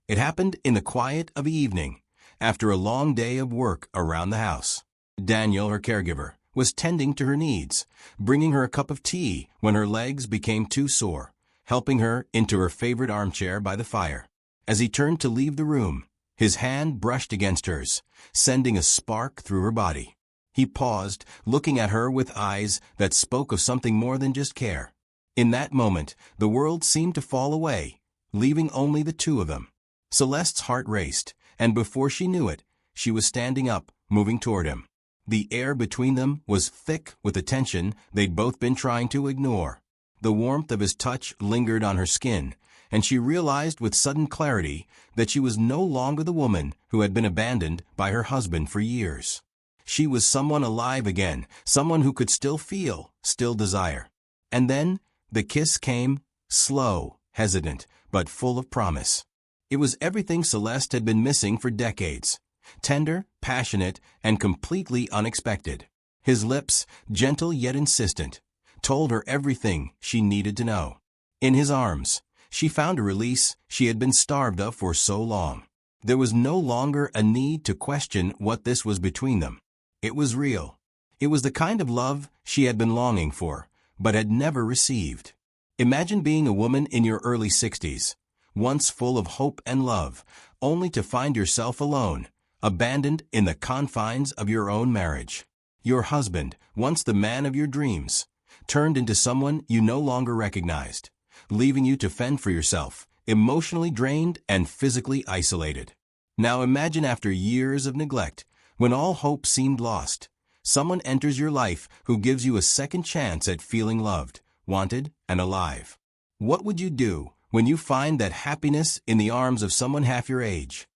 It happened in the quiet of the evening, after a long day of work around the house. Daniel, her caregiver, was tending to her needs, bringing her a cup of tea when her legs became too sore, helping her into her favorite armchair by the fire. As he turned to leave the room, his hand brushed against hers, sending a spark through her body. He paused, looking at her with eyes that spoke of something more than just care. In that moment, the world seemed to fall away, leaving only the two of them. Celeste's heart raced, and before she knew it, she was standing up, moving toward him. The air between them was thick with the tension they'd both been trying to ignore. The warmth of his touch lingered on her skin, and she realized with sudden clarity that she was no longer the woman who had been abandoned by her husband for years. She was someone alive again, someone who could still feel, still desire. And then, the kiss came, slow, hesitant, but full of promise. It was everything Celeste had been missing for decades. Tender, passionate, and completely unexpected. His lips, gentle yet insistent, told her everything she needed to know. In his arms, she found a release she had been starved of for so long. There was no longer a need to question what this was between them. It was real. It was the kind of love she had been longing for, but had never received. Imagine being a woman in your early 60s, once full of hope and love, only to find yourself alone, abandoned in the confines of your own marriage. Your husband, once the man of your dreams, turned into someone you no longer recognized, leaving you to fend for yourself, emotionally drained and physically isolated. Now imagine after years of neglect, when all hope seemed lost, someone enters your life who gives you a second chance at feeling loved, wanted, and alive. What would you do when you find that happiness in the arms of someone half your age?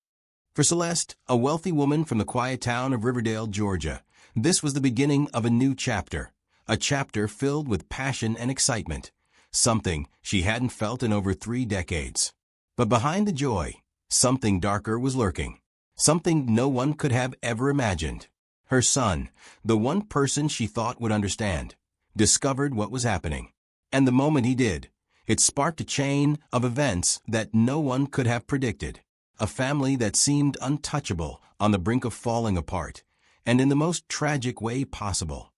For Celeste, a wealthy woman from the quiet town of Riverdale, Georgia, this was the beginning of a new chapter, a chapter filled with passion and excitement, something she hadn't felt in over 3 decades. But behind the joy, something darker was lurking, something no one could have ever imagined. Her son, the one person she thought would understand, discovered what was happening. And the moment he did, it sparked a chain of events that no one could have predicted. A family that seemed untouchable on the brink of falling apart, and in the most tragic way possible.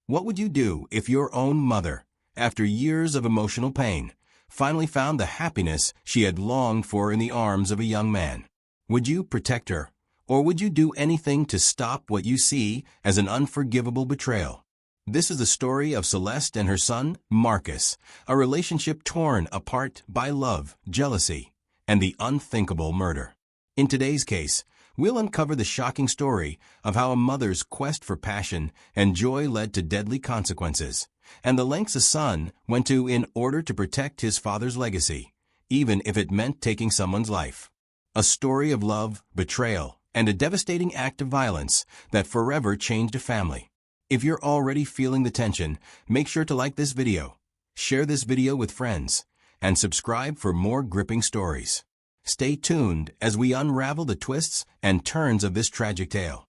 What would you do if your own mother, after years of emotional pain, finally found the happiness she had longed for in the arms of a young man? Would you protect her, or would you do anything to stop what you see as an unforgivable betrayal? This is the story of Celeste and her son, Marcus, a relationship torn apart by love, jealousy, and the unthinkable murder. In today's case, we'll uncover the shocking story of how a mother's quest for passion and joy led to deadly consequences, and the lengths a son went to in order to protect his father's legacy, even if it meant taking someone's life. A story of love, betrayal, and a devastating act of violence that forever changed a family. If you're already feeling the tension, make sure to like this video, share this video with friends, and subscribe for more gripping stories. Stay tuned as we unravel the twists and turns of this tragic tale.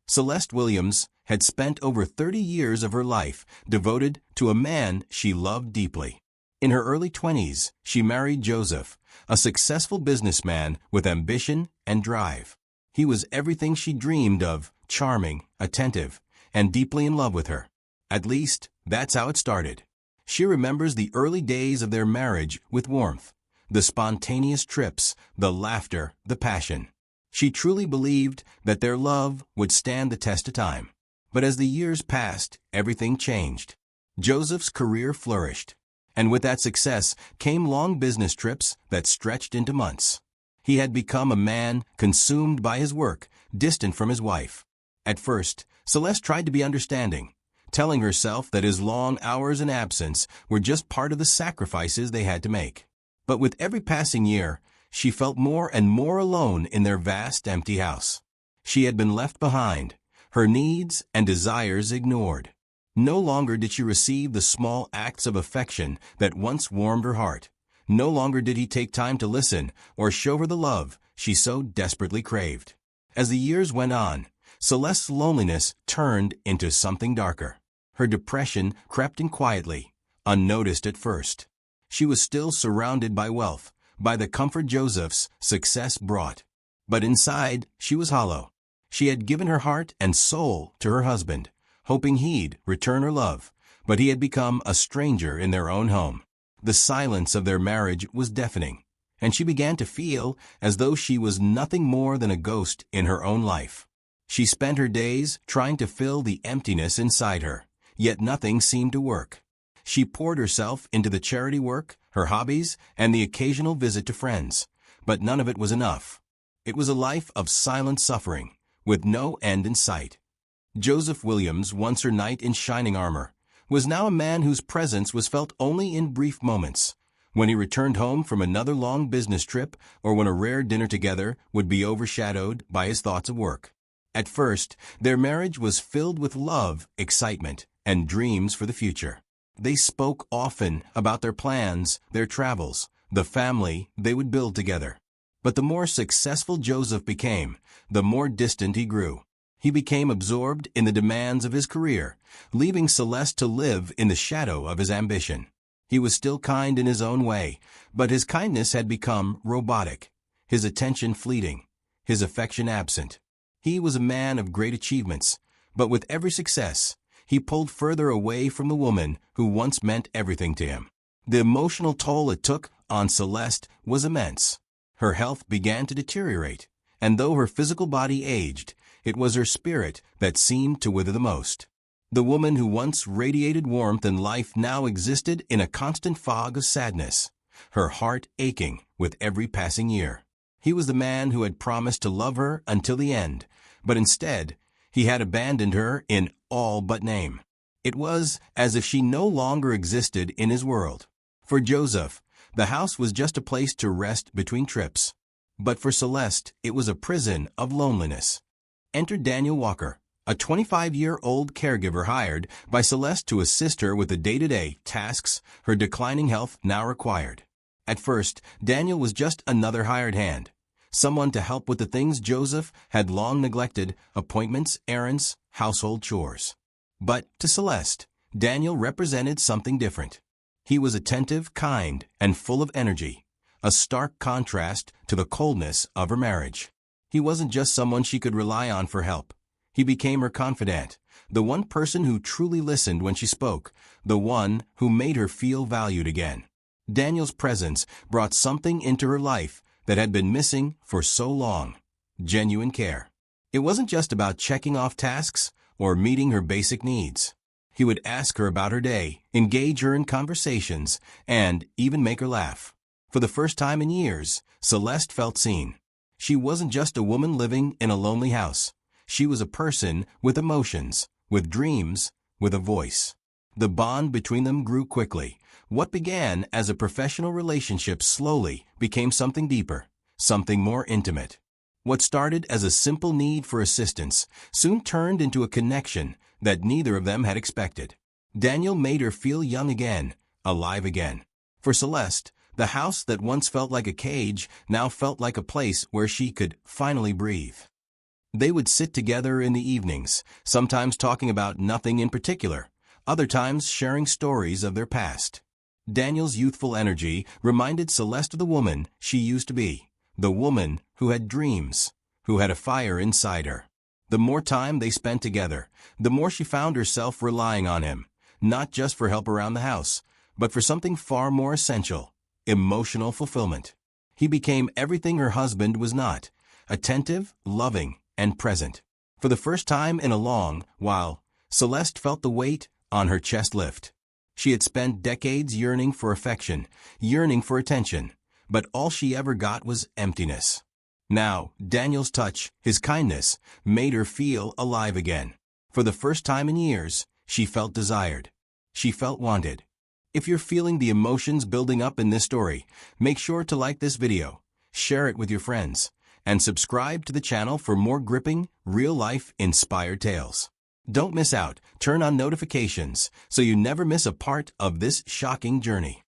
Celeste Williams had spent over 30 years of her life devoted to a man she loved deeply. In her early 20s, she married Joseph, a successful businessman with ambition and drive. He was everything she dreamed of, charming, attentive, and deeply in love with her. At least, that's how it started. She remembers the early days of their marriage with warmth, the spontaneous trips, the laughter, the passion. She truly believed that their love would stand the test of time. But as the years passed, everything changed. Joseph's career flourished, and with that success came long business trips that stretched into months. He had become a man consumed by his work, distant from his wife. At first, Celeste tried to be understanding, telling herself that his long hours in absence were just part of the sacrifices they had to make. But with every passing year, she felt more and more alone in their vast, empty house. She had been left behind, her needs and desires ignored. No longer did she receive the small acts of affection that once warmed her heart. No longer did he take time to listen or show her the love she so desperately craved. As the years went on, Celeste's loneliness turned into something darker. Her depression crept in quietly, unnoticed at first. She was still surrounded by wealth, by the comfort Joseph's success brought. But inside, she was hollow. She had given her heart and soul to her husband, hoping he'd return her love, but he had become a stranger in their own home. The silence of their marriage was deafening, and she began to feel as though she was nothing more than a ghost in her own life. She spent her days trying to fill the emptiness inside her, yet nothing seemed to work. She poured herself into the charity work, her hobbies, and the occasional visit to friends, but none of it was enough. It was a life of silent suffering, with no end in sight. Joseph Williams, once her knight in shining armor, was now a man whose presence was felt only in brief moments, when he returned home from another long business trip or when a rare dinner together would be overshadowed by his thoughts of work. At first, their marriage was filled with love, excitement, and dreams for the future. They spoke often about their plans, their travels, the family they would build together. But the more successful Joseph became, the more distant he grew. He became absorbed in the demands of his career, leaving Celeste to live in the shadow of his ambition. He was still kind in his own way, but his kindness had become robotic, his attention fleeting, his affection absent. He was a man of great achievements, but with every success, he pulled further away from the woman who once meant everything to him. The emotional toll it took on Celeste was immense. Her health began to deteriorate, and though her physical body aged, it was her spirit that seemed to wither the most. The woman who once radiated warmth and life now existed in a constant fog of sadness, her heart aching with every passing year. He was the man who had promised to love her until the end, but instead, he had abandoned her in all but name. It was as if she no longer existed in his world. For Joseph, the house was just a place to rest between trips. But for Celeste, it was a prison of loneliness. Enter Daniel Walker, a 25-year-old caregiver hired by Celeste to assist her with the day-to-day tasks her declining health now required. At first, Daniel was just another hired hand, someone to help with the things Joseph had long neglected: appointments, errands, household chores. But to Celeste, Daniel represented something different. He was attentive, kind, and full of energy, a stark contrast to the coldness of her marriage. He wasn't just someone she could rely on for help. He became her confidant, the one person who truly listened when she spoke, the one who made her feel valued again. Daniel's presence brought something into her life that had been missing for so long: genuine care. It wasn't just about checking off tasks or meeting her basic needs. He would ask her about her day, engage her in conversations, and even make her laugh. For the first time in years, Celeste felt seen. She wasn't just a woman living in a lonely house. She was a person with emotions, with dreams, with a voice. The bond between them grew quickly. What began as a professional relationship slowly became something deeper, something more intimate. What started as a simple need for assistance soon turned into a connection that neither of them had expected. Daniel made her feel young again, alive again. For Celeste, the house that once felt like a cage now felt like a place where she could finally breathe. They would sit together in the evenings, sometimes talking about nothing in particular, other times sharing stories of their past. Daniel's youthful energy reminded Celeste of the woman she used to be, the woman who had dreams, who had a fire inside her. The more time they spent together, the more she found herself relying on him, not just for help around the house, but for something far more essential: emotional fulfillment. He became everything her husband was not: attentive, loving, and present. For the first time in a long while, Celeste felt the weight on her chest lift. She had spent decades yearning for affection, yearning for attention, but all she ever got was emptiness. Now, Daniel's touch, his kindness, made her feel alive again. For the first time in years, she felt desired. She felt wanted. If you're feeling the emotions building up in this story, make sure to like this video, share it with your friends, and subscribe to the channel for more gripping, real-life inspired tales. Don't miss out. Turn on notifications so you never miss a part of this shocking journey.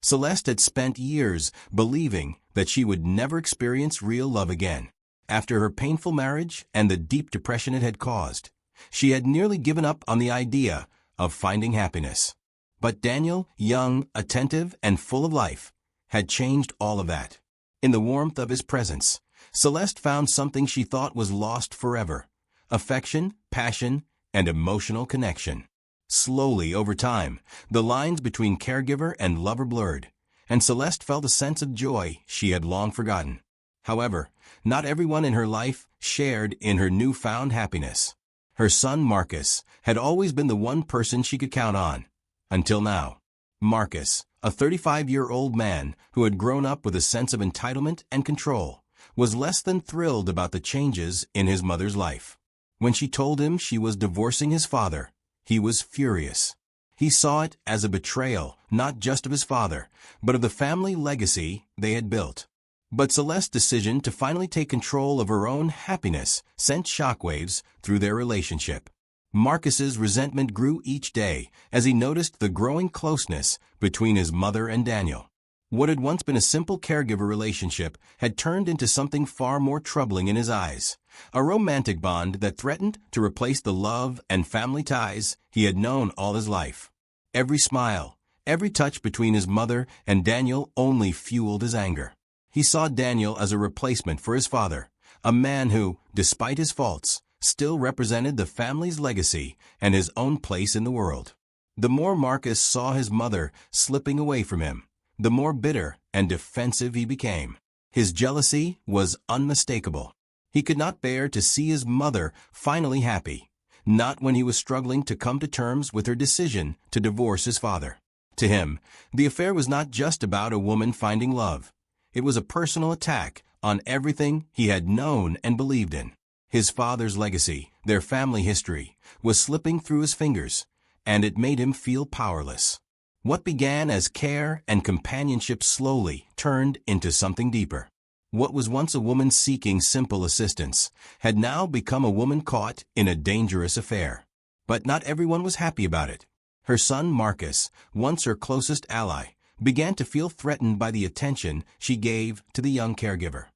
Celeste had spent years believing that she would never experience real love again. After her painful marriage and the deep depression it had caused, she had nearly given up on the idea of finding happiness. But Daniel, young, attentive, and full of life, had changed all of that. In the warmth of his presence, Celeste found something she thought was lost forever: affection, passion, and emotional connection. Slowly, over time, the lines between caregiver and lover blurred, and Celeste felt a sense of joy she had long forgotten. However, not everyone in her life shared in her newfound happiness. Her son Marcus had always been the one person she could count on. Until now. Marcus, a 35-year-old man who had grown up with a sense of entitlement and control, was less than thrilled about the changes in his mother's life. When she told him she was divorcing his father, he was furious. He saw it as a betrayal, not just of his father, but of the family legacy they had built. But Celeste's decision to finally take control of her own happiness sent shockwaves through their relationship. Marcus's resentment grew each day as he noticed the growing closeness between his mother and Daniel. What had once been a simple caregiver relationship had turned into something far more troubling in his eyes, a romantic bond that threatened to replace the love and family ties he had known all his life. Every smile, every touch between his mother and Daniel only fueled his anger. He saw Daniel as a replacement for his father, a man who, despite his faults, still represented the family's legacy and his own place in the world. The more Marcus saw his mother slipping away from him, the more bitter and defensive he became. His jealousy was unmistakable. He could not bear to see his mother finally happy, not when he was struggling to come to terms with her decision to divorce his father. To him, the affair was not just about a woman finding love. It was a personal attack on everything he had known and believed in. His father's legacy, their family history, was slipping through his fingers, and it made him feel powerless. What began as care and companionship slowly turned into something deeper. What was once a woman seeking simple assistance had now become a woman caught in a dangerous affair. But not everyone was happy about it. Her son Marcus, once her closest ally, began to feel threatened by the attention she gave to the young caregiver.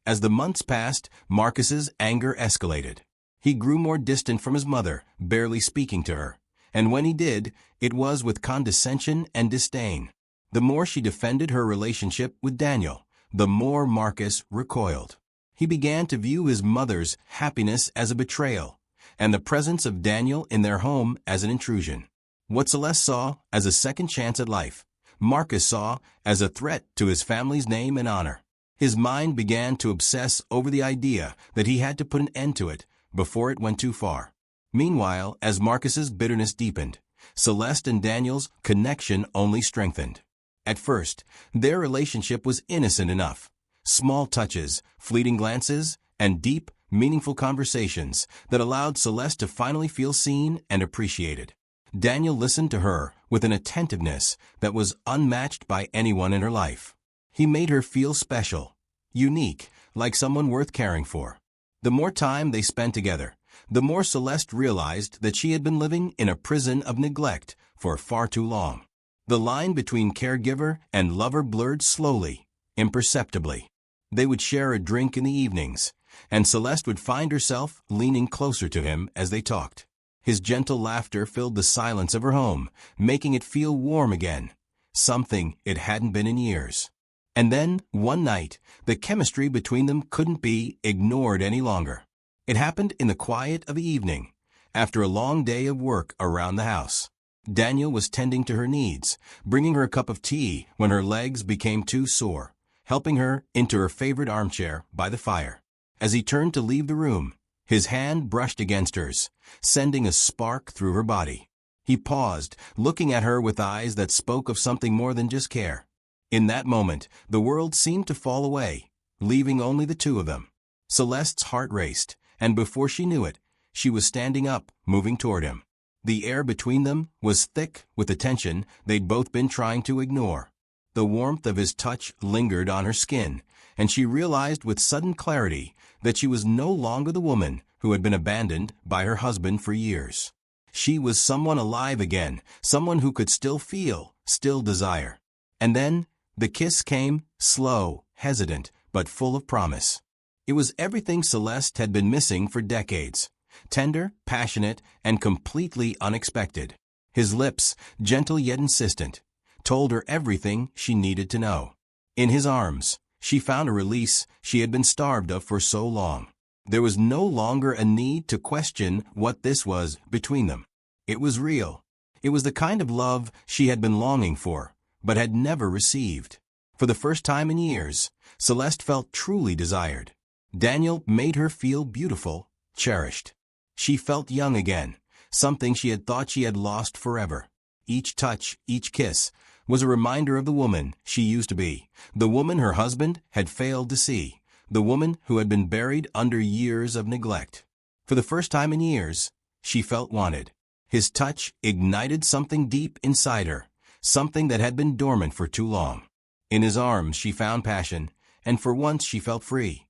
As the months passed, Marcus's anger escalated. He grew more distant from his mother, barely speaking to her, and when he did, it was with condescension and disdain. The more she defended her relationship with Daniel, the more Marcus recoiled. He began to view his mother's happiness as a betrayal, and the presence of Daniel in their home as an intrusion. What Celeste saw as a second chance at life, Marcus saw as a threat to his family's name and honor. His mind began to obsess over the idea that he had to put an end to it before it went too far. Meanwhile, as Marcus's bitterness deepened, Celeste and Daniel's connection only strengthened. At first, their relationship was innocent enough. Small touches, fleeting glances, and deep, meaningful conversations that allowed Celeste to finally feel seen and appreciated. Daniel listened to her with an attentiveness that was unmatched by anyone in her life. He made her feel special, unique, like someone worth caring for. The more time they spent together, the more Celeste realized that she had been living in a prison of neglect for far too long. The line between caregiver and lover blurred slowly, imperceptibly. They would share a drink in the evenings, and Celeste would find herself leaning closer to him as they talked. His gentle laughter filled the silence of her home, making it feel warm again, something it hadn't been in years. And then, one night, the chemistry between them couldn't be ignored any longer. It happened in the quiet of the evening, after a long day of work around the house. Daniel was tending to her needs, bringing her a cup of tea when her legs became too sore, helping her into her favorite armchair by the fire. As he turned to leave the room, his hand brushed against hers, sending a spark through her body. He paused, looking at her with eyes that spoke of something more than just care. In that moment, the world seemed to fall away, leaving only the two of them. Celeste's heart raced, and before she knew it, she was standing up, moving toward him. The air between them was thick with the tension they'd both been trying to ignore. The warmth of his touch lingered on her skin, and she realized with sudden clarity that she was no longer the woman who had been abandoned by her husband for years. She was someone alive again, someone who could still feel, still desire. And then, the kiss came, slow, hesitant, but full of promise. It was everything Celeste had been missing for decades. Tender, passionate, and completely unexpected. His lips, gentle yet insistent, told her everything she needed to know. In his arms, she found a release she had been starved of for so long. There was no longer a need to question what this was between them. It was real. It was the kind of love she had been longing for, but had never received. For the first time in years, Celeste felt truly desired. Daniel made her feel beautiful, cherished. She felt young again, something she had thought she had lost forever. Each touch, each kiss, was a reminder of the woman she used to be, the woman her husband had failed to see, the woman who had been buried under years of neglect. For the first time in years, she felt wanted. His touch ignited something deep inside her, something that had been dormant for too long. In his arms she found passion, and for once she felt free.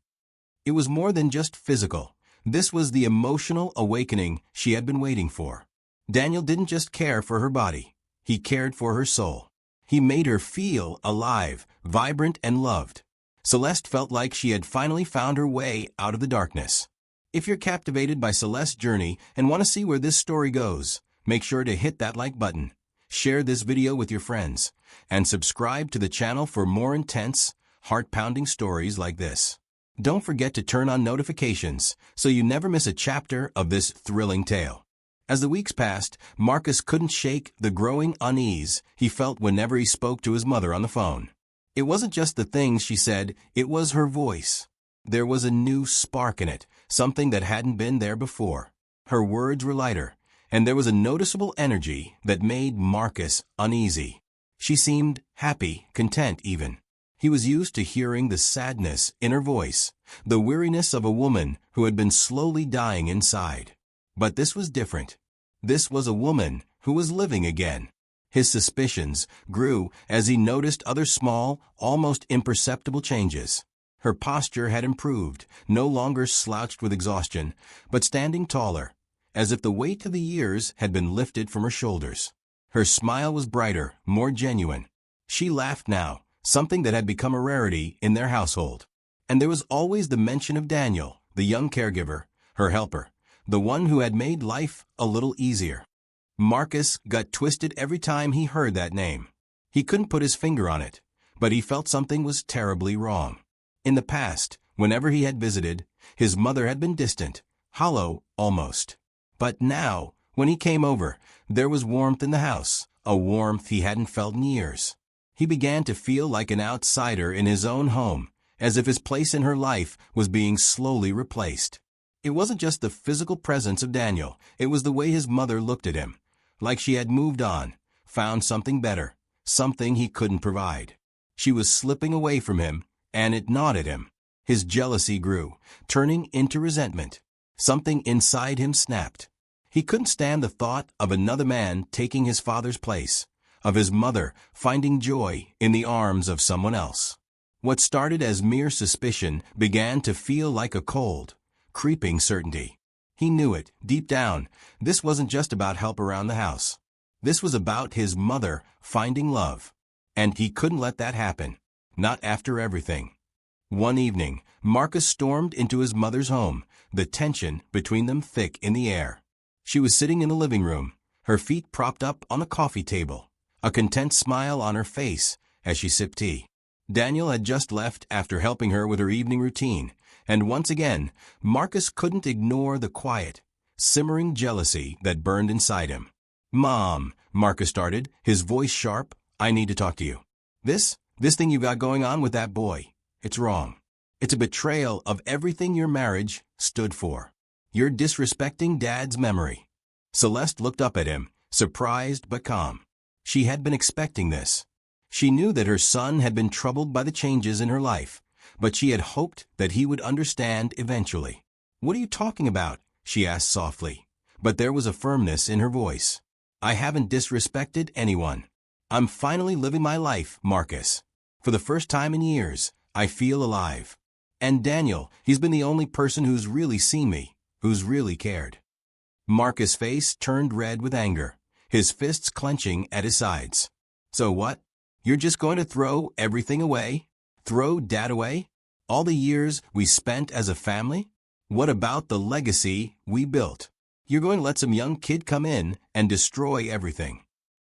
It was more than just physical. This was the emotional awakening she had been waiting for. Daniel didn't just care for her body. He cared for her soul. He made her feel alive, vibrant, and loved. Celeste felt like she had finally found her way out of the darkness. If you're captivated by Celeste's journey and want to see where this story goes, make sure to hit that like button, share this video with your friends, and subscribe to the channel for more intense, heart-pounding stories like this. Don't forget to turn on notifications so you never miss a chapter of this thrilling tale. As the weeks passed, Marcus couldn't shake the growing unease he felt whenever he spoke to his mother on the phone. It wasn't just the things she said, it was her voice. There was a new spark in it, something that hadn't been there before. Her words were lighter, and there was a noticeable energy that made Marcus uneasy. She seemed happy, content even. He was used to hearing the sadness in her voice, the weariness of a woman who had been slowly dying inside. But this was different. This was a woman who was living again. His suspicions grew as he noticed other small, almost imperceptible changes. Her posture had improved, no longer slouched with exhaustion, but standing taller, as if the weight of the years had been lifted from her shoulders. Her smile was brighter, more genuine. She laughed now, something that had become a rarity in their household. And there was always the mention of Daniel, the young caregiver, her helper, the one who had made life a little easier. Marcus got twisted every time he heard that name. He couldn't put his finger on it, but he felt something was terribly wrong. In the past, whenever he had visited, his mother had been distant, hollow almost. But now, when he came over, there was warmth in the house, a warmth he hadn't felt in years. He began to feel like an outsider in his own home, as if his place in her life was being slowly replaced. It wasn't just the physical presence of Daniel, it was the way his mother looked at him, like she had moved on, found something better, something he couldn't provide. She was slipping away from him, and it gnawed at him. His jealousy grew, turning into resentment. Something inside him snapped. He couldn't stand the thought of another man taking his father's place, of his mother finding joy in the arms of someone else. What started as mere suspicion began to feel like a cold, creeping certainty. He knew it, deep down. This wasn't just about help around the house. This was about his mother finding love. And he couldn't let that happen. Not after everything. One evening, Marcus stormed into his mother's home, the tension between them thick in the air. She was sitting in the living room, her feet propped up on a coffee table, a content smile on her face as she sipped tea. Daniel had just left after helping her with her evening routine, and once again, Marcus couldn't ignore the quiet, simmering jealousy that burned inside him. "Mom," Marcus started, his voice sharp, "I need to talk to you. This thing you got going on with that boy, it's wrong. It's a betrayal of everything your marriage stood for. You're disrespecting Dad's memory." Celeste looked up at him, surprised but calm. She had been expecting this. She knew that her son had been troubled by the changes in her life, but she had hoped that he would understand eventually. "What are you talking about?" she asked softly, but there was a firmness in her voice. "I haven't disrespected anyone. I'm finally living my life, Marcus. For the first time in years, I feel alive. And Daniel, he's been the only person who's really seen me, who's really cared." Marcus' face turned red with anger, his fists clenching at his sides. "So what? You're just going to throw everything away? Throw Dad away? All the years we spent as a family? What about the legacy we built? You're going to let some young kid come in and destroy everything?"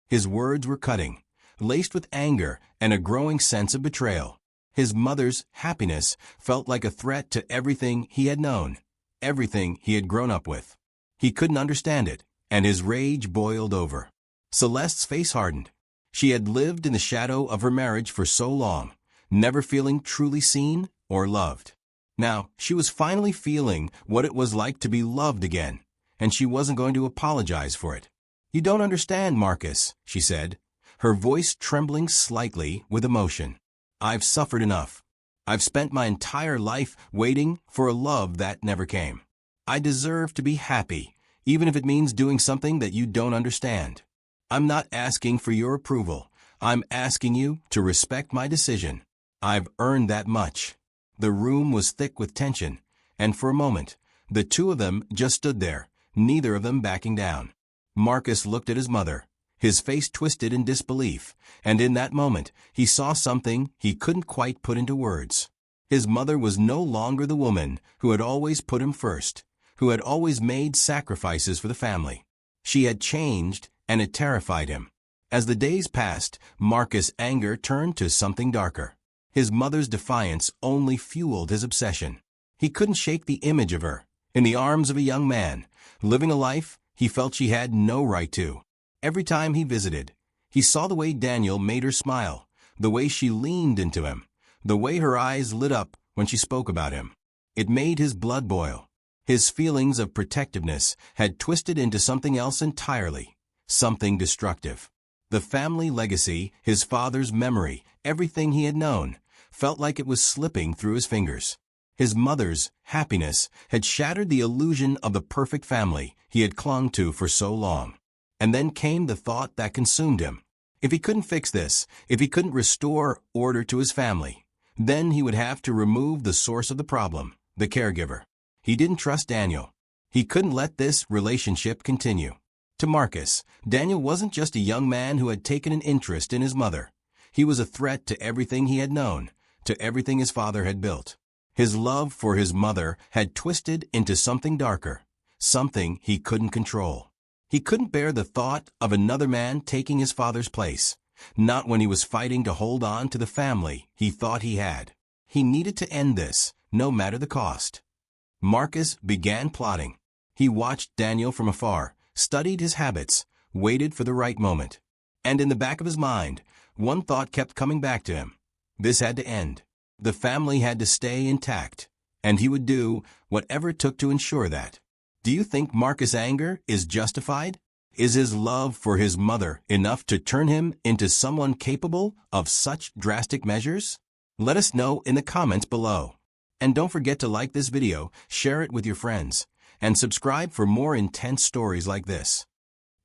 His words were cutting, laced with anger and a growing sense of betrayal. His mother's happiness felt like a threat to everything he had known, everything he had grown up with. He couldn't understand it, and his rage boiled over. Celeste's face hardened. She had lived in the shadow of her marriage for so long, never feeling truly seen or loved. Now, she was finally feeling what it was like to be loved again, and she wasn't going to apologize for it. "You don't understand, Marcus," she said, her voice trembling slightly with emotion. "I've suffered enough. I've spent my entire life waiting for a love that never came. I deserve to be happy, even if it means doing something that you don't understand. I'm not asking for your approval. I'm asking you to respect my decision. I've earned that much." The room was thick with tension, and for a moment, the two of them just stood there, neither of them backing down. Marcus looked at his mother, his face twisted in disbelief, and in that moment, he saw something he couldn't quite put into words. His mother was no longer the woman who had always put him first, who had always made sacrifices for the family. She had changed, and it terrified him. As the days passed, Marcus' anger turned to something darker. His mother's defiance only fueled his obsession. He couldn't shake the image of her, in the arms of a young man, living a life he felt she had no right to. Every time he visited, he saw the way Daniel made her smile, the way she leaned into him, the way her eyes lit up when she spoke about him. It made his blood boil. His feelings of protectiveness had twisted into something else entirely, something destructive. The family legacy, his father's memory, everything he had known, felt like it was slipping through his fingers. His mother's happiness had shattered the illusion of the perfect family he had clung to for so long. And then came the thought that consumed him. If he couldn't fix this, if he couldn't restore order to his family, then he would have to remove the source of the problem, the caregiver. He didn't trust Daniel. He couldn't let this relationship continue. To Marcus, Daniel wasn't just a young man who had taken an interest in his mother. He was a threat to everything he had known, to everything his father had built. His love for his mother had twisted into something darker, something he couldn't control. He couldn't bear the thought of another man taking his father's place, not when he was fighting to hold on to the family he thought he had. He needed to end this, no matter the cost. Marcus began plotting. He watched Daniel from afar, studied his habits, waited for the right moment. And in the back of his mind, one thought kept coming back to him. This had to end. The family had to stay intact, and he would do whatever it took to ensure that. Do you think Marcus' anger is justified? Is his love for his mother enough to turn him into someone capable of such drastic measures? Let us know in the comments below. And don't forget to like this video, share it with your friends, and subscribe for more intense stories like this.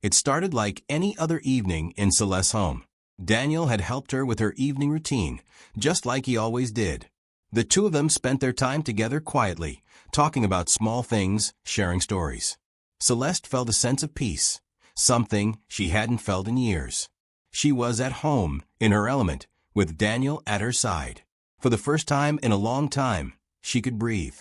It started like any other evening in Celeste's home. Daniel had helped her with her evening routine, just like he always did. The two of them spent their time together quietly, talking about small things, sharing stories. Celeste felt a sense of peace, something she hadn't felt in years. She was at home, in her element, with Daniel at her side. For the first time in a long time, she could breathe.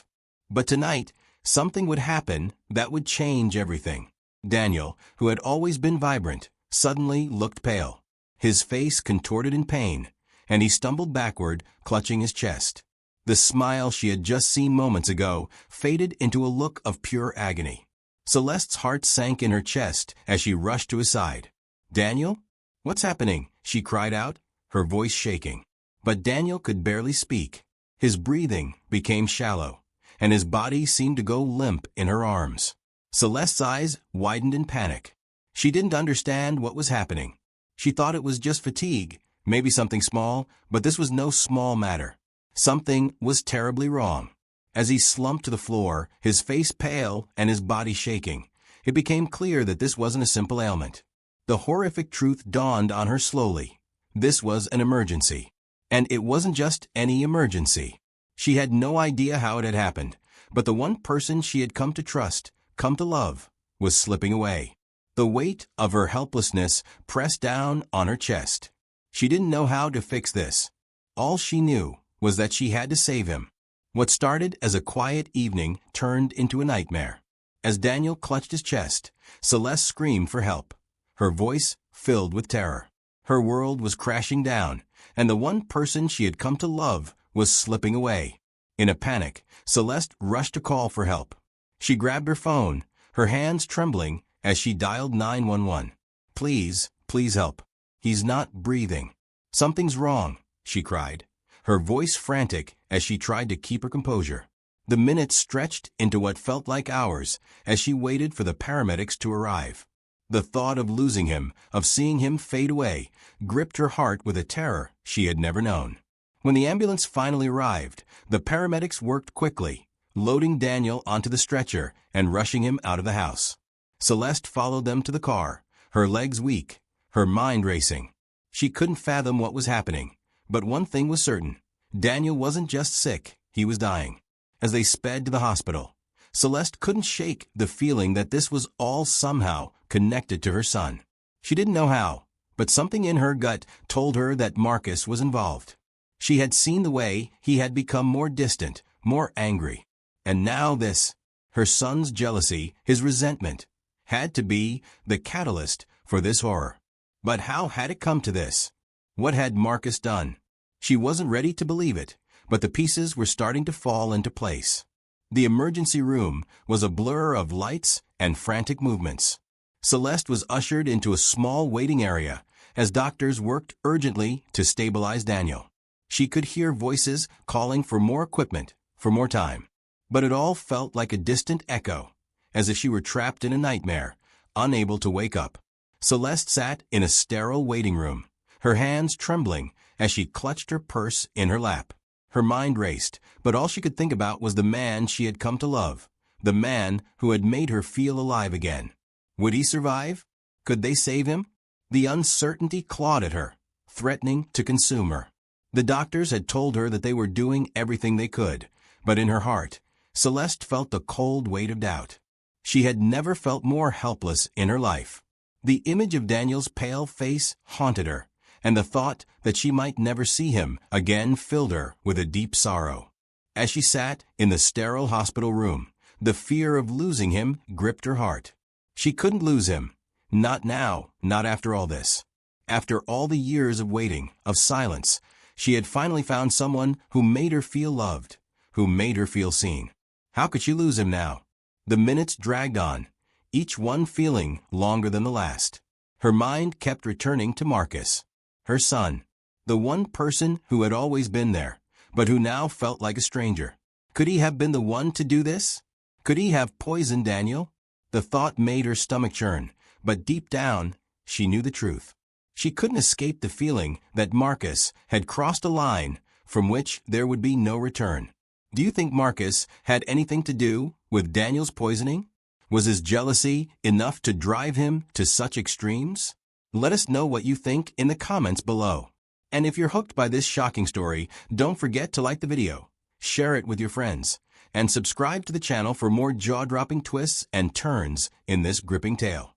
But tonight, something would happen that would change everything. Daniel, who had always been vibrant, suddenly looked pale. His face contorted in pain, and he stumbled backward, clutching his chest. The smile she had just seen moments ago faded into a look of pure agony. Celeste's heart sank in her chest as she rushed to his side. "Daniel? What's happening?" she cried out, her voice shaking. But Daniel could barely speak. His breathing became shallow, and his body seemed to go limp in her arms. Celeste's eyes widened in panic. She didn't understand what was happening. She thought it was just fatigue, maybe something small, but this was no small matter. Something was terribly wrong. As he slumped to the floor, his face pale and his body shaking, it became clear that this wasn't a simple ailment. The horrific truth dawned on her slowly. This was an emergency. And it wasn't just any emergency. She had no idea how it had happened, but the one person she had come to trust, come to love, was slipping away. The weight of her helplessness pressed down on her chest. She didn't know how to fix this. All she knew was that she had to save him. What started as a quiet evening turned into a nightmare. As Daniel clutched his chest, Celeste screamed for help, her voice filled with terror. Her world was crashing down, and the one person she had come to love was slipping away. In a panic, Celeste rushed to call for help. She grabbed her phone, her hands trembling as she dialed 911. "Please, please help. He's not breathing. Something's wrong," she cried, her voice frantic as she tried to keep her composure. The minutes stretched into what felt like hours as she waited for the paramedics to arrive. The thought of losing him, of seeing him fade away, gripped her heart with a terror she had never known. When the ambulance finally arrived, the paramedics worked quickly, loading Daniel onto the stretcher and rushing him out of the house. Celeste followed them to the car, her legs weak, her mind racing. She couldn't fathom what was happening, but one thing was certain: Daniel wasn't just sick, he was dying. As they sped to the hospital, Celeste couldn't shake the feeling that this was all somehow connected to her son. She didn't know how, but something in her gut told her that Marcus was involved. She had seen the way he had become more distant, more angry. And now this, her son's jealousy, his resentment, had to be the catalyst for this horror. But how had it come to this? What had Marcus done? She wasn't ready to believe it, but the pieces were starting to fall into place. The emergency room was a blur of lights and frantic movements. Celeste was ushered into a small waiting area as doctors worked urgently to stabilize Daniel. She could hear voices calling for more equipment, for more time. But it all felt like a distant echo, as if she were trapped in a nightmare, unable to wake up. Celeste sat in a sterile waiting room, her hands trembling as she clutched her purse in her lap. Her mind raced, but all she could think about was the man she had come to love, the man who had made her feel alive again. Would he survive? Could they save him? The uncertainty clawed at her, threatening to consume her. The doctors had told her that they were doing everything they could, but in her heart, Celeste felt the cold weight of doubt. She had never felt more helpless in her life. The image of Daniel's pale face haunted her, and the thought that she might never see him again filled her with a deep sorrow. As she sat in the sterile hospital room, the fear of losing him gripped her heart. She couldn't lose him. Not now, not after all this. After all the years of waiting, of silence, she had finally found someone who made her feel loved, who made her feel seen. How could she lose him now? The minutes dragged on, each one feeling longer than the last. Her mind kept returning to Marcus, her son, the one person who had always been there, but who now felt like a stranger. Could he have been the one to do this? Could he have poisoned Daniel? The thought made her stomach churn, but deep down, she knew the truth. She couldn't escape the feeling that Marcus had crossed a line from which there would be no return. Do you think Marcus had anything to do with Daniel's poisoning? Was his jealousy enough to drive him to such extremes? Let us know what you think in the comments below. And if you're hooked by this shocking story, don't forget to like the video, share it with your friends, and subscribe to the channel for more jaw-dropping twists and turns in this gripping tale.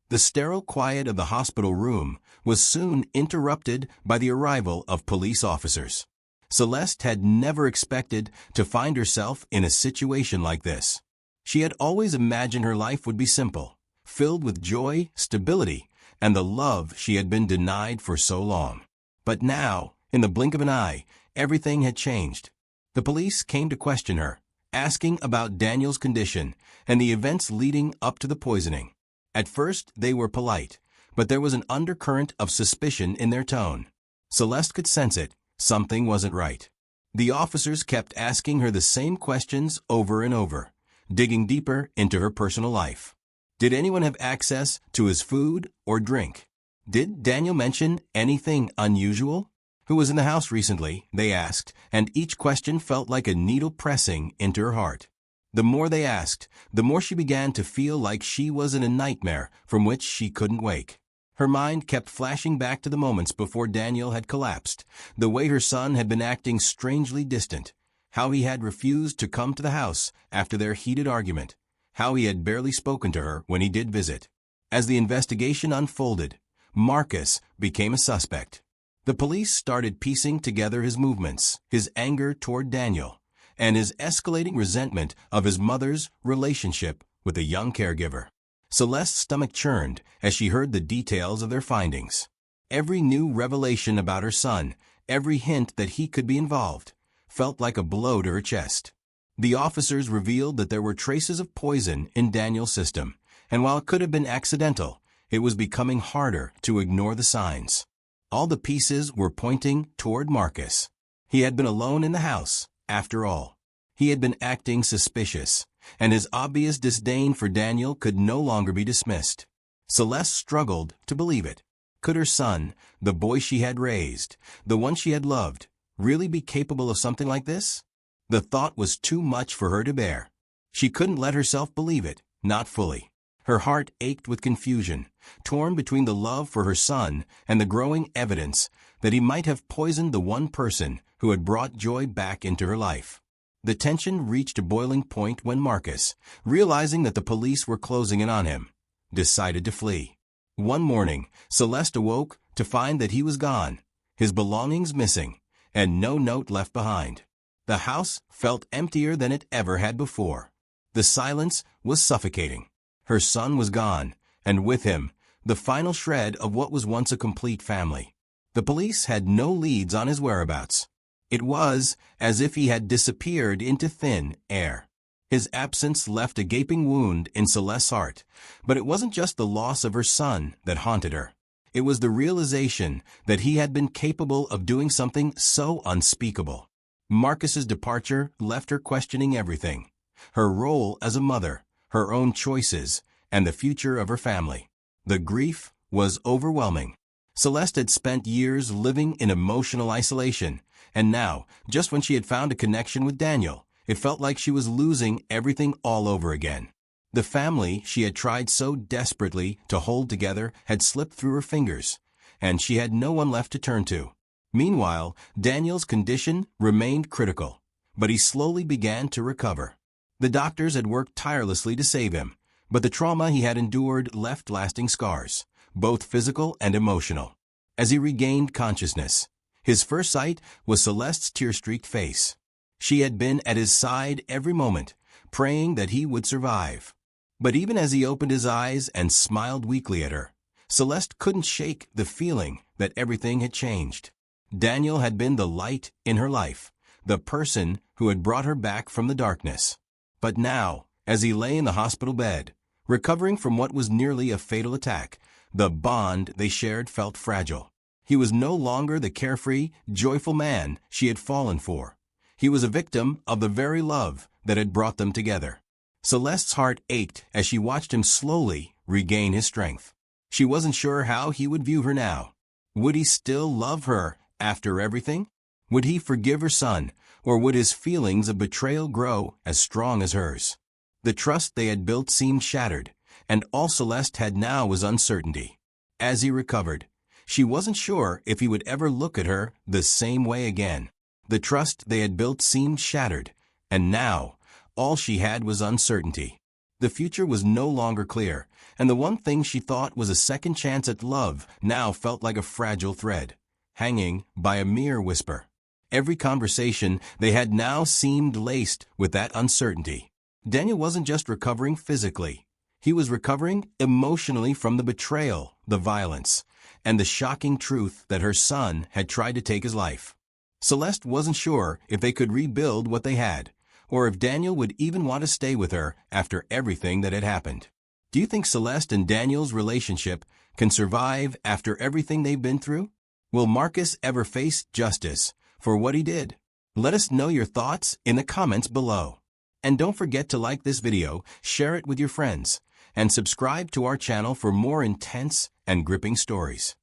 The sterile quiet of the hospital room was soon interrupted by the arrival of police officers. Celeste had never expected to find herself in a situation like this. She had always imagined her life would be simple, filled with joy, stability, and the love she had been denied for so long. But now, in the blink of an eye, everything had changed. The police came to question her, asking about Daniel's condition and the events leading up to the poisoning. At first, they were polite, but there was an undercurrent of suspicion in their tone. Celeste could sense it. Something wasn't right. The officers kept asking her the same questions over and over, digging deeper into her personal life. Did anyone have access to his food or drink? Did Daniel mention anything unusual? Who was in the house recently, they asked, and each question felt like a needle pressing into her heart. The more they asked, the more she began to feel like she was in a nightmare from which she couldn't wake. Her mind kept flashing back to the moments before Daniel had collapsed, the way her son had been acting strangely distant, how he had refused to come to the house after their heated argument, how he had barely spoken to her when he did visit. As the investigation unfolded, Marcus became a suspect. The police started piecing together his movements, his anger toward Daniel, and his escalating resentment of his mother's relationship with a young caregiver. Celeste's stomach churned as she heard the details of their findings. Every new revelation about her son, every hint that he could be involved, felt like a blow to her chest. The officers revealed that there were traces of poison in Daniel's system, and while it could have been accidental, it was becoming harder to ignore the signs. All the pieces were pointing toward Marcus. He had been alone in the house, after all. He had been acting suspicious, and his obvious disdain for Daniel could no longer be dismissed. Celeste struggled to believe it. Could her son, the boy she had raised, the one she had loved, really be capable of something like this? The thought was too much for her to bear. She couldn't let herself believe it, not fully. Her heart ached with confusion, torn between the love for her son and the growing evidence that he might have poisoned the one person who had brought joy back into her life. The tension reached a boiling point when Marcus, realizing that the police were closing in on him, decided to flee. One morning, Celeste awoke to find that he was gone, his belongings missing, and no note left behind. The house felt emptier than it ever had before. The silence was suffocating. Her son was gone, and with him, the final shred of what was once a complete family. The police had no leads on his whereabouts. It was as if he had disappeared into thin air. His absence left a gaping wound in Celeste's heart, but it wasn't just the loss of her son that haunted her. It was the realization that he had been capable of doing something so unspeakable. Marcus's departure left her questioning everything: her role as a mother, her own choices, and the future of her family. The grief was overwhelming. Celeste had spent years living in emotional isolation, and now, just when she had found a connection with Daniel, it felt like she was losing everything all over again. The family she had tried so desperately to hold together had slipped through her fingers, and she had no one left to turn to. Meanwhile, Daniel's condition remained critical, but he slowly began to recover. The doctors had worked tirelessly to save him, but the trauma he had endured left lasting scars, both physical and emotional. As he regained consciousness, his first sight was Celeste's tear-streaked face. She had been at his side every moment, praying that he would survive. But even as he opened his eyes and smiled weakly at her, Celeste couldn't shake the feeling that everything had changed. Daniel had been the light in her life, the person who had brought her back from the darkness. But now, as he lay in the hospital bed, recovering from what was nearly a fatal attack, the bond they shared felt fragile. He was no longer the carefree, joyful man she had fallen for. He was a victim of the very love that had brought them together. Celeste's heart ached as she watched him slowly regain his strength. She wasn't sure how he would view her now. Would he still love her after everything? Would he forgive her son, or would his feelings of betrayal grow as strong as hers? The trust they had built seemed shattered, and all Celeste had now was uncertainty. As he recovered, she wasn't sure if he would ever look at her the same way again. The trust they had built seemed shattered, and now all she had was uncertainty. The future was no longer clear, and the one thing she thought was a second chance at love now felt like a fragile thread, hanging by a mere whisper. Every conversation they had now seemed laced with that uncertainty. Daniel wasn't just recovering physically. He was recovering emotionally from the betrayal, the violence, and the shocking truth that her son had tried to take his life. Celeste wasn't sure if they could rebuild what they had, or if Daniel would even want to stay with her after everything that had happened. Do you think Celeste and Daniel's relationship can survive after everything they've been through? Will Marcus ever face justice for what he did? Let us know your thoughts in the comments below. And don't forget to like this video, share it with your friends, and subscribe to our channel for more intense and gripping stories.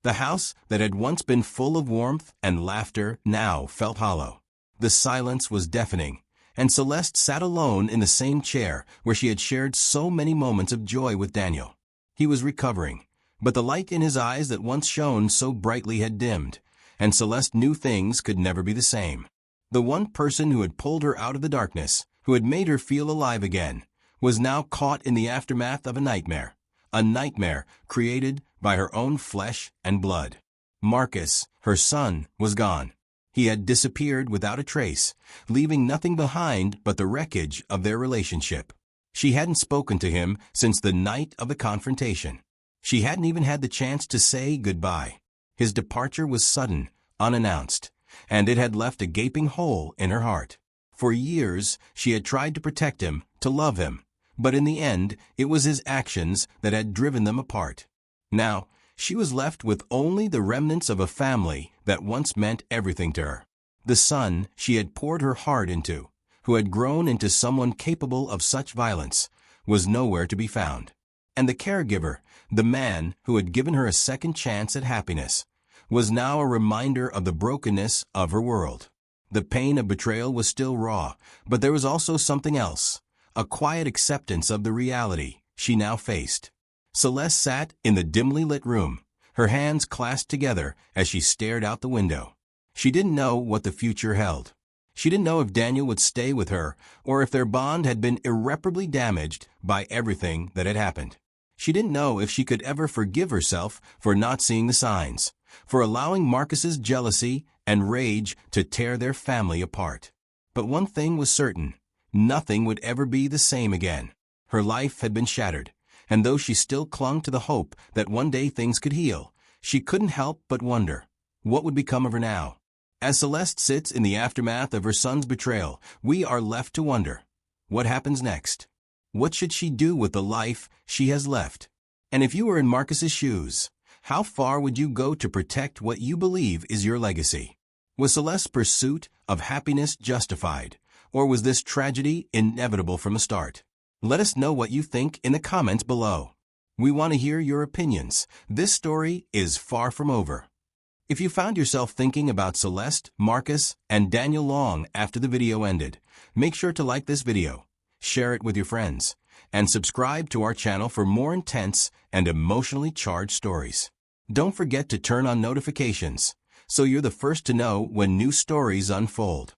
The house that had once been full of warmth and laughter now felt hollow. The silence was deafening, and Celeste sat alone in the same chair where she had shared so many moments of joy with Daniel. He was recovering, but the light in his eyes that once shone so brightly had dimmed, and Celeste knew things could never be the same. The one person who had pulled her out of the darkness, who had made her feel alive again, was now caught in the aftermath of a nightmare created by her own flesh and blood. Marcus, her son, was gone. He had disappeared without a trace, leaving nothing behind but the wreckage of their relationship. She hadn't spoken to him since the night of the confrontation. She hadn't even had the chance to say goodbye. His departure was sudden, unannounced, and it had left a gaping hole in her heart. For years, she had tried to protect him, to love him, but in the end, it was his actions that had driven them apart. Now, she was left with only the remnants of a family that once meant everything to her. The son she had poured her heart into, who had grown into someone capable of such violence, was nowhere to be found. And the caregiver, the man who had given her a second chance at happiness, was now a reminder of the brokenness of her world. The pain of betrayal was still raw, but there was also something else, a quiet acceptance of the reality she now faced. Celeste sat in the dimly lit room, her hands clasped together as she stared out the window. She didn't know what the future held. She didn't know if Daniel would stay with her or if their bond had been irreparably damaged by everything that had happened. She didn't know if she could ever forgive herself for not seeing the signs, for allowing Marcus's jealousy and rage to tear their family apart. But one thing was certain, nothing would ever be the same again. Her life had been shattered, and though she still clung to the hope that one day things could heal, she couldn't help but wonder, what would become of her now? As Celeste sits in the aftermath of her son's betrayal, we are left to wonder, what happens next? What should she do with the life she has left? And if you were in Marcus's shoes, how far would you go to protect what you believe is your legacy? Was Celeste's pursuit of happiness justified, or was this tragedy inevitable from the start? Let us know what you think in the comments below. We want to hear your opinions. This story is far from over. If you found yourself thinking about Celeste, Marcus, and Daniel long after the video ended, make sure to like this video, share it with your friends, and subscribe to our channel for more intense and emotionally charged stories. Don't forget to turn on notifications so you're the first to know when new stories unfold.